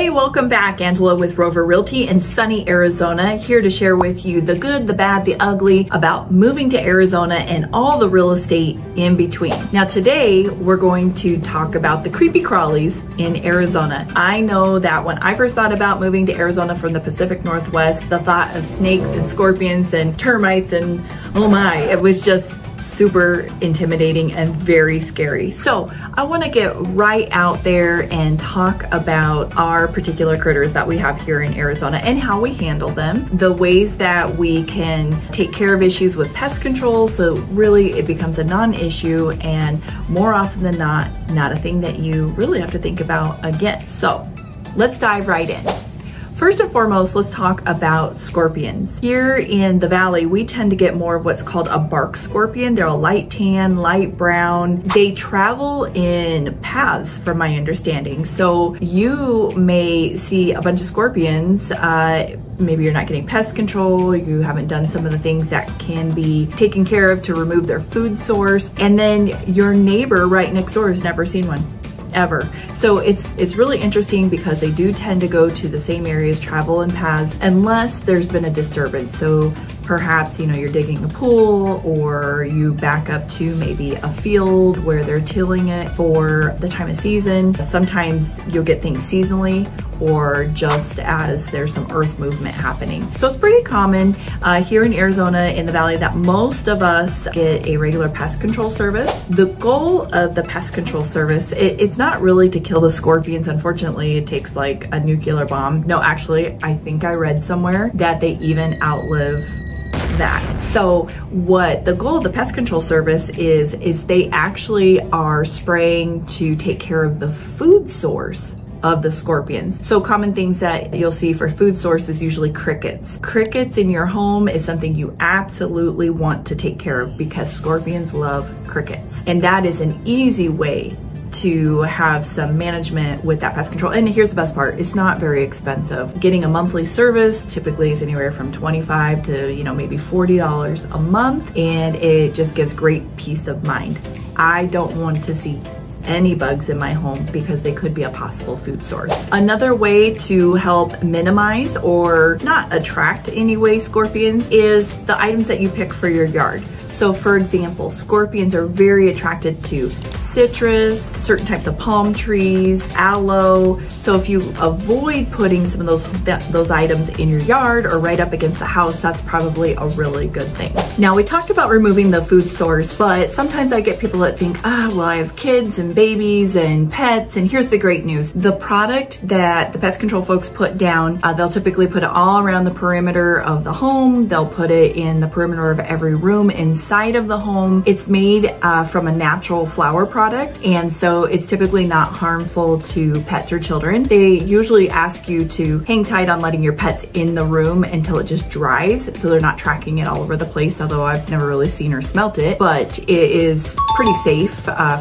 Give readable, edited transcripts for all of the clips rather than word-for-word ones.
Hey, welcome back. Angela with Rover Realty in sunny Arizona, here to share with you the good, the bad, the ugly about moving to Arizona and all the real estate in between. Now today, we're going to talk about the creepy crawlies in Arizona. I know that when I first thought about moving to Arizona from the Pacific Northwest, the thought of snakes and scorpions and termites and oh my, it was just super intimidating and very scary. So I want to get right out there and talk about our particular critters that we have here in Arizona and how we handle them, the ways that we can take care of issues with pest control so really it becomes a non-issue and more often than not a thing that you really have to think about again. So let's dive right in. First and foremost, let's talk about scorpions. Here in the valley, we tend to get more of what's called a bark scorpion. They're a light tan, light brown. They travel in paths from my understanding. So you may see a bunch of scorpions, maybe you're not getting pest control, you haven't done some of the things that can be taken care of to remove their food source, and then your neighbor right next door has never seen one. Ever. So it's really interesting because they do tend to go to the same areas, travel in paths, unless there's been a disturbance. So perhaps, you know, you're digging a pool or you back up to maybe a field where they're tilling it for the time of season. Sometimes you'll get things seasonally or just as there's some earth movement happening. So it's pretty common here in Arizona in the valley that most of us get a regular pest control service. The goal of the pest control service, it's not really to kill the scorpions. Unfortunately, it takes like a nuclear bomb. No, actually, I think I read somewhere that they even outlive that. So what the goal of the pest control service is they actually are spraying to take care of the food source of the scorpions. So common things that you'll see for food source is usually crickets. Crickets in your home is something you absolutely want to take care of because scorpions love crickets. And that is an easy way to have some management with that pest control. And here's the best part, it's not very expensive. Getting a monthly service typically is anywhere from $25 to, you know, maybe $40 a month, and it just gives great peace of mind. I don't want to see any bugs in my home because they could be a possible food source. Another way to help minimize or not attract anyway scorpions is the items that you pick for your yard. So for example, scorpions are very attracted to citrus, certain types of palm trees, aloe. So if you avoid putting some of those items in your yard or right up against the house, that's probably a really good thing. Now we talked about removing the food source, but sometimes I get people that think, well, I have kids and babies and pets, and here's the great news. The product that the pest control folks put down, they'll typically put it all around the perimeter of the home. They'll put it in the perimeter of every room inside of the home. It's made from a natural flower product, and so it's typically not harmful to pets or children. They usually ask you to hang tight on letting your pets in the room until it just dries, so they're not tracking it all over the place, although I've never really seen or smelt it, but it is pretty safe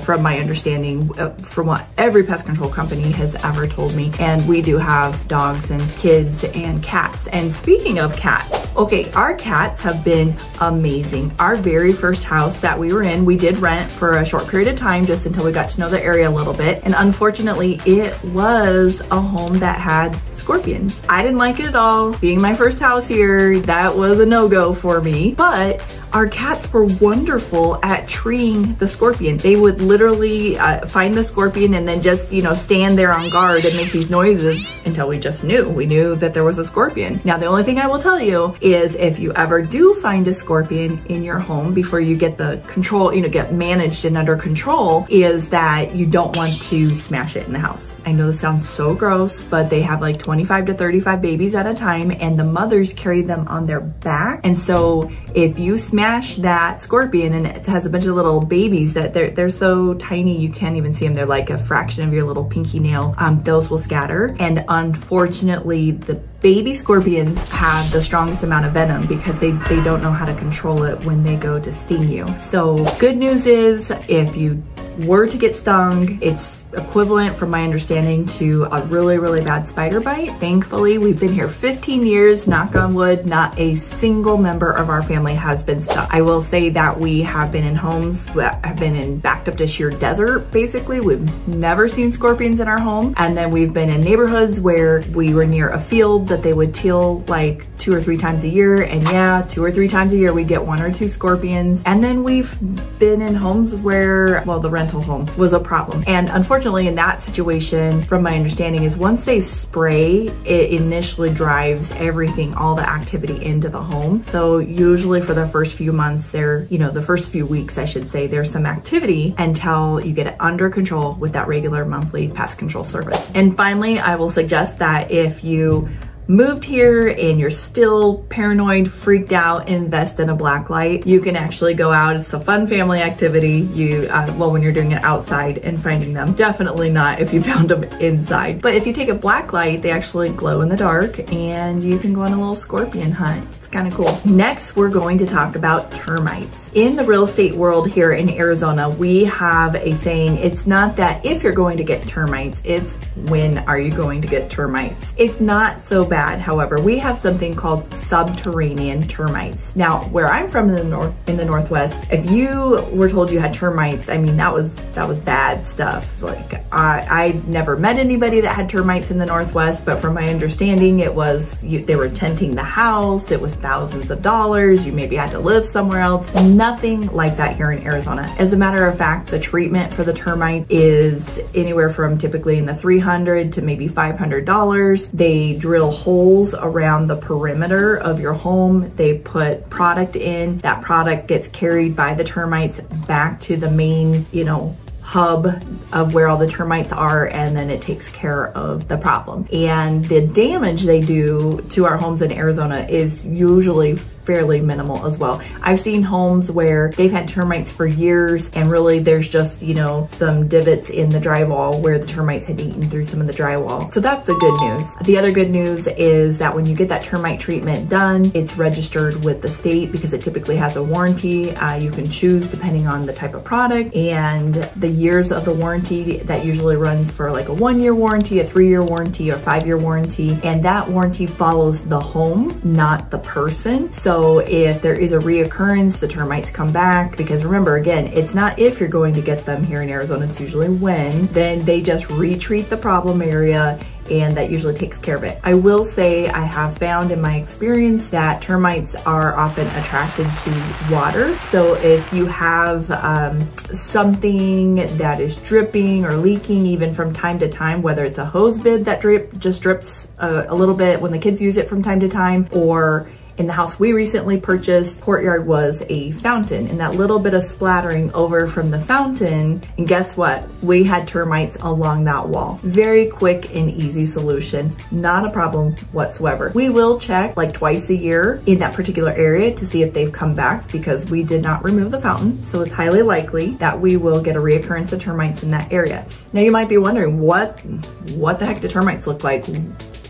from my understanding, from what every pest control company has ever told me. And we do have dogs and kids and cats. And speaking of cats, okay, our cats have been amazing. Our very first house that we were in, we did rent for a short period of time just until we got to know the area a little bit. And unfortunately, it was a home that had scorpions. I didn't like it at all. Being my first house here, that was a no-go for me. But our cats were wonderful at treeing the scorpion. They would literally find the scorpion and then just, you know, stand there on guard and make these noises until we just knew. We knew that there was a scorpion. Now, the only thing I will tell you is if you ever do find a scorpion in your home before you get the control, you know, get managed and under control, is that you don't want to smash it in the house. I know this sounds so gross, but they have like 25 to 35 babies at a time and the mothers carry them on their back. And so if you smash that scorpion and it has a bunch of little babies that they're so tiny you can't even see them. They're like a fraction of your little pinky nail. Those will scatter. And unfortunately, the baby scorpions have the strongest amount of venom because they don't know how to control it when they go to sting you. So good news is if you were to get stung, it's equivalent, from my understanding, to a really, really bad spider bite. Thankfully, we've been here 15 years, knock on wood, not a single member of our family has been stuck. I will say that we have been in homes that have been backed up to sheer desert, basically. We've never seen scorpions in our home. And then we've been in neighborhoods where we were near a field that they would till like 2 or 3 times a year. And yeah, 2 or 3 times a year, we get 1 or 2 scorpions. And then we've been in homes where, well, the rental home was a problem. And unfortunately in that situation, from my understanding, is once they spray, it initially drives everything, all the activity into the home. So usually for the first few months there, you know, the first few weeks, I should say, there's some activity until you get it under control with that regular monthly pest control service. And finally, I will suggest that if you moved here and you're still paranoid, freaked out, invest in a black light. You can actually go out. It's a fun family activity. Well, when you're doing it outside and finding them. Definitely not if you found them inside. But if you take a black light, they actually glow in the dark and you can go on a little scorpion hunt. Kind of cool. Next, we're going to talk about termites. In the real estate world here in Arizona, we have a saying, it's not that if you're going to get termites, it's when are you going to get termites. It's not so bad. However, we have something called subterranean termites. Now, where I'm from in the Northwest, if you were told you had termites, I mean, that was bad stuff. Like I never met anybody that had termites in the Northwest, but from my understanding, it was, they were tenting the house. It was thousands of dollars. You maybe had to live somewhere else. Nothing like that here in Arizona. As a matter of fact, the treatment for the termite is anywhere from typically in the $300 to maybe $500. They drill holes around the perimeter of your home. They put product in. That product gets carried by the termites back to the main, you know, hub of where all the termites are, and then it takes care of the problem. And the damage they do to our homes in Arizona is usually fairly minimal as well. I've seen homes where they've had termites for years and really there's just, you know, some divots in the drywall where the termites had eaten through some of the drywall. So that's the good news. The other good news is that when you get that termite treatment done, it's registered with the state because it typically has a warranty. You can choose depending on the type of product and the years of the warranty. That usually runs for like a 1-year warranty, a 3-year warranty, or 5-year warranty. And that warranty follows the home, not the person. So if there is a reoccurrence, the termites come back, because remember, again, it's not if you're going to get them here in Arizona, it's usually when. Then they just retreat the problem area and that usually takes care of it. I will say I have found in my experience that termites are often attracted to water. So if you have something that is dripping or leaking even from time to time, whether it's a hose bib that just drips a little bit when the kids use it from time to time, or in the house we recently purchased, courtyard was a fountain, and that little bit of splattering over from the fountain, and guess what? We had termites along that wall. Very quick and easy solution, not a problem whatsoever. We will check like twice a year in that particular area to see if they've come back, because we did not remove the fountain, so it's highly likely that we will get a reoccurrence of termites in that area. Now you might be wondering, what the heck do termites look like?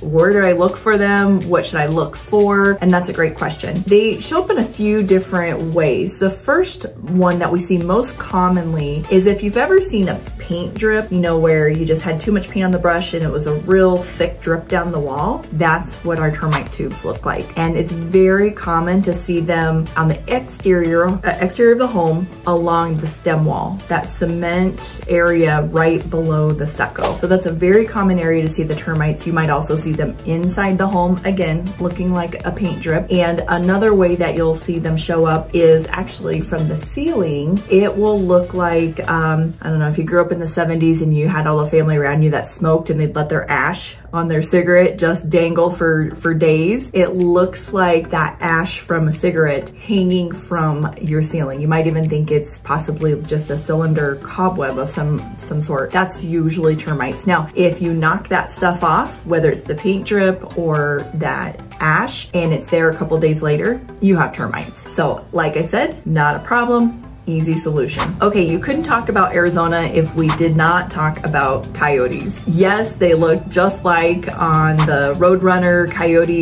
Where do I look for them? What should I look for? And that's a great question. They show up in a few different ways. The first one that we see most commonly is if you've ever seen a paint drip, you know, where you just had too much paint on the brush and it was a real thick drip down the wall. That's what our termite tubes look like. And it's very common to see them on the exterior of the home along the stem wall, that cement area right below the stucco. So that's a very common area to see the termites. You might also see them inside the home, again, looking like a paint drip. And another way that you'll see them show up is actually from the ceiling. It will look like, I don't know if you grew up in the 70s and you had all the family around you that smoked and they'd let their ash on their cigarette just dangle for days. It looks like that ash from a cigarette hanging from your ceiling. You might even think it's possibly just a cylinder cobweb of some sort. That's usually termites. Now, if you knock that stuff off, whether it's the paint drip or that ash, and it's there a couple days later, you have termites. So like I said, not a problem. Easy solution. Okay, you couldn't talk about Arizona if we did not talk about coyotes. Yes, they look just like on the Roadrunner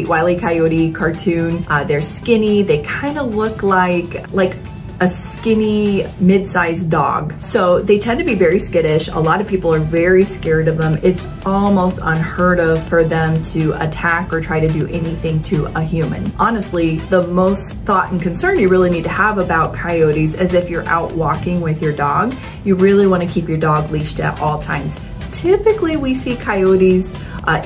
Wile E. Coyote cartoon. They're skinny. They kind of look like a skinny, mid-sized dog. So they tend to be very skittish. A lot of people are very scared of them. It's almost unheard of for them to attack or try to do anything to a human. Honestly, the most thought and concern you really need to have about coyotes is if you're out walking with your dog, you really want to keep your dog leashed at all times. Typically, we see coyotes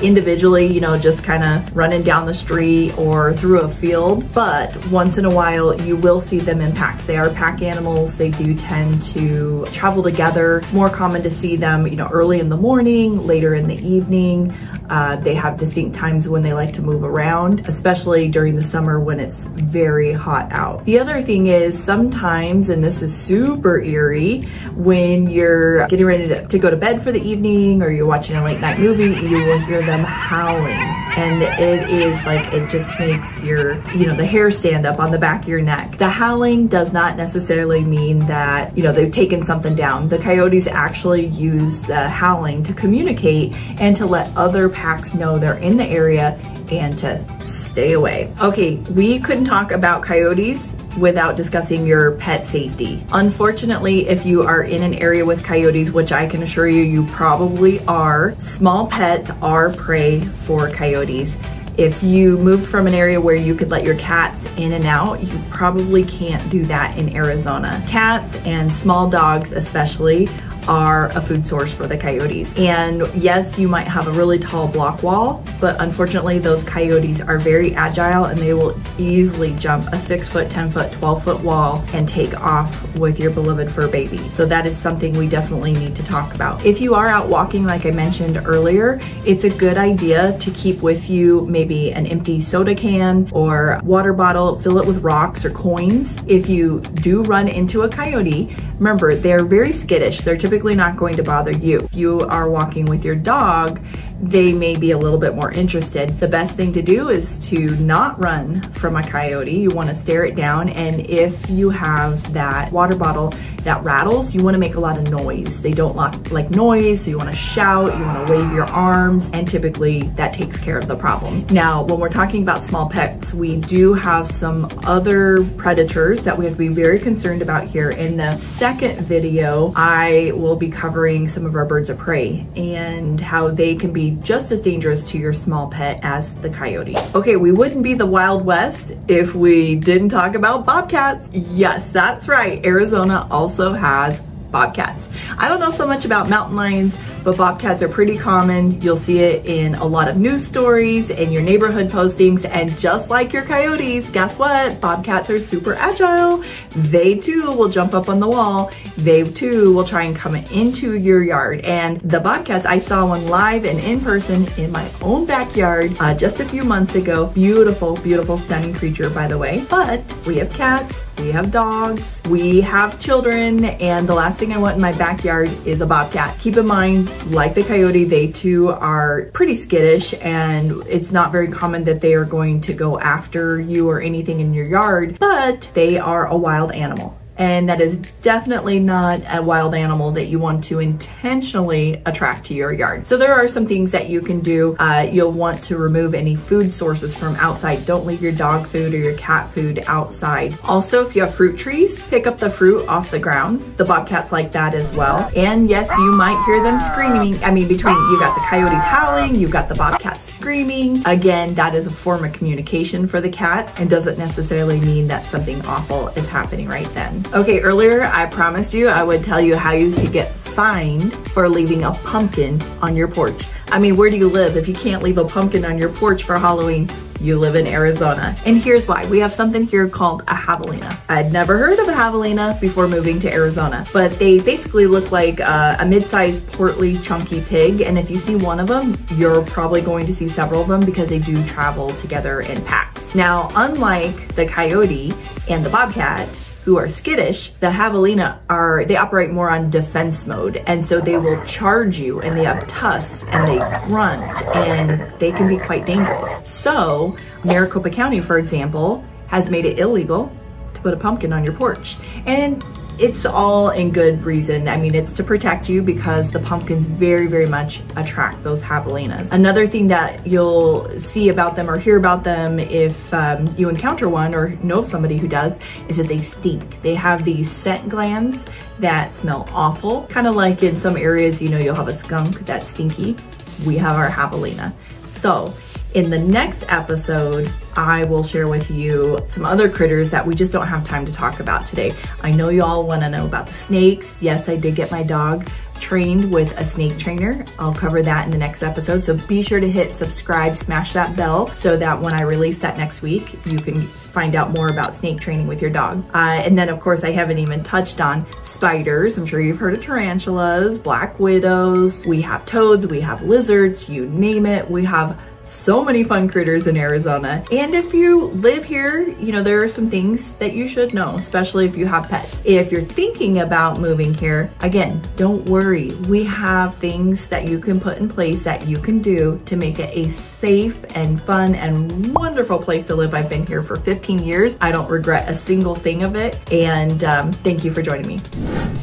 individually, you know, just kind of running down the street or through a field, but once in a while you will see them in packs. They are pack animals. They do tend to travel together. It's more common to see them, you know, early in the morning, later in the evening. They have distinct times when they like to move around, especially during the summer when it's very hot out. The other thing is sometimes, and this is super eerie, when you're getting ready to go to bed for the evening or you're watching a late night movie, you will hear them howling. And it is like, it just makes your, you know, the hair stand up on the back of your neck. The howling does not necessarily mean that, you know, they've taken something down. The coyotes actually use the howling to communicate and to let other packs know they're in the area and to stay away. Okay, we couldn't talk about coyotes without discussing your pet safety. Unfortunately, if you are in an area with coyotes, which I can assure you, you probably are, small pets are prey for coyotes. If you moved from an area where you could let your cats in and out, you probably can't do that in Arizona. Cats and small dogs especially are a food source for the coyotes. And yes, you might have a really tall block wall, but unfortunately those coyotes are very agile and they will easily jump a 6-foot, 10-foot, 12-foot wall and take off with your beloved fur baby. So that is something we definitely need to talk about. If you are out walking, like I mentioned earlier, it's a good idea to keep with you maybe an empty soda can or water bottle, fill it with rocks or coins. If you do run into a coyote, remember, they're very skittish. They're typically not going to bother you. If you are walking with your dog, they may be a little bit more interested. The best thing to do is to not run from a coyote. You want to stare it down, and if you have that water bottle that rattles, you want to make a lot of noise. They don't like noise, so you want to shout, you want to wave your arms, and typically that takes care of the problem. Now, when we're talking about small pets, we do have some other predators that we have to be very concerned about here. In the second video, I will be covering some of our birds of prey and how they can be just as dangerous to your small pet as the coyote. Okay, we wouldn't be the Wild West if we didn't talk about bobcats. Yes, that's right. Arizona also has bobcats. I don't know so much about mountain lions, but bobcats are pretty common. You'll see it in a lot of news stories and your neighborhood postings, and just like your coyotes, guess what? Bobcats are super agile. They too will jump up on the wall. They too will try and come into your yard. And the bobcats, I saw one live and in person in my own backyard just a few months ago. Beautiful, beautiful, stunning creature, by the way. But we have cats, we have dogs, we have children, and the last thing I want in my backyard is a bobcat. Keep in mind, like the coyote, they too are pretty skittish, and it's not very common that they are going to go after you or anything in your yard, but they are a wild animal. And that is definitely not a wild animal that you want to intentionally attract to your yard. So there are some things that you can do. You'll want to remove any food sources from outside. Don't leave your dog food or your cat food outside. Also, if you have fruit trees, pick up the fruit off the ground. The bobcats like that as well. And yes, you might hear them screaming. I mean, between you got the coyotes howling, you've got the bobcats screaming. Again, that is a form of communication for the cats and doesn't necessarily mean that something awful is happening right then. Okay, earlier I promised you I would tell you how you could get fined for leaving a pumpkin on your porch. I mean, where do you live if you can't leave a pumpkin on your porch for Halloween? You live in Arizona. And here's why. We have something here called a javelina. I'd never heard of a javelina before moving to Arizona, but they basically look like a mid-sized, portly, chunky pig. And if you see one of them, you're probably going to see several of them because they do travel together in packs. Now, unlike the coyote and the bobcat, who are skittish, the javelina they operate more on defense mode. And so they will charge you, and they have tusks and they grunt, and they can be quite dangerous. So Maricopa County, for example, has made it illegal to put a pumpkin on your porch. And it's all in good reason. I mean, it's to protect you because the pumpkins very, very much attract those javelinas. Another thing that you'll see about them or hear about them if you encounter one or know somebody who does is that they stink. They have these scent glands that smell awful. Kind of like in some areas, you know, you'll have a skunk that's stinky. We have our javelina. So in the next episode, I will share with you some other critters that we just don't have time to talk about today. I know you all want to know about the snakes. Yes, I did get my dog trained with a snake trainer. I'll cover that in the next episode. So be sure to hit subscribe, smash that bell so that when I release that next week, you can find out more about snake training with your dog. And then of course, I haven't even touched on spiders. I'm sure you've heard of tarantulas, black widows. We have toads, we have lizards, you name it. We have so many fun critters in Arizona. And if you live here, you know, there are some things that you should know, especially if you have pets. If you're thinking about moving here, again, don't worry. We have things that you can put in place that you can do to make it a safe and fun and wonderful place to live. I've been here for 15 years. I don't regret a single thing of it. And thank you for joining me.